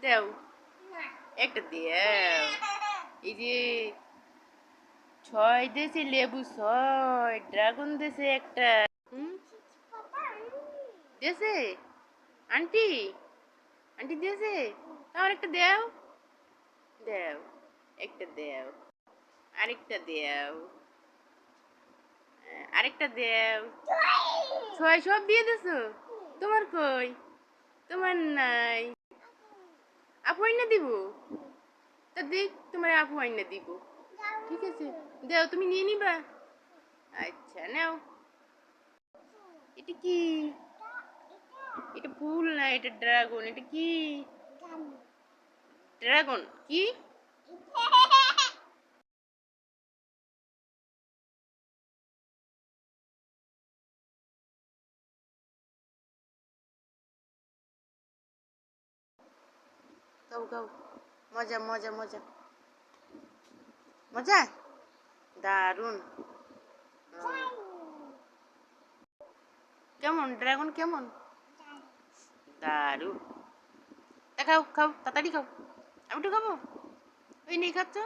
দেও একটা দেও। এই যে 6 দেশে লেবু 6, ড্রাগন দেশে একটা। হুম, দেশে আন্টি, আন্টি দেশে, আমার একটা দেও, দেও একটা দেও, আরেকটা দেও, আরেকটা দেও। 6 সব দিয়ে দিছো? তোমার কই? তোমার নাই? আপু আইনা দিব? তা দেখ তোমার আপু আইনা দিব। ঠিক আছে, দেও, তুমি নিয়ে নিবা? আচ্ছা নাও। এটা কি? এটা ফুল না, এটা ড্রাগন। এটা কি? ড্রাগন কি? গাও গাও। মজা মজা মজা মজা। দারুন। কেমন ড্রাগন কেমন? দারুন। তা খাও খাও, তাড়াতাড়ি খাও। আমি একটু খাবো? ওই নেই খাচ্ছ?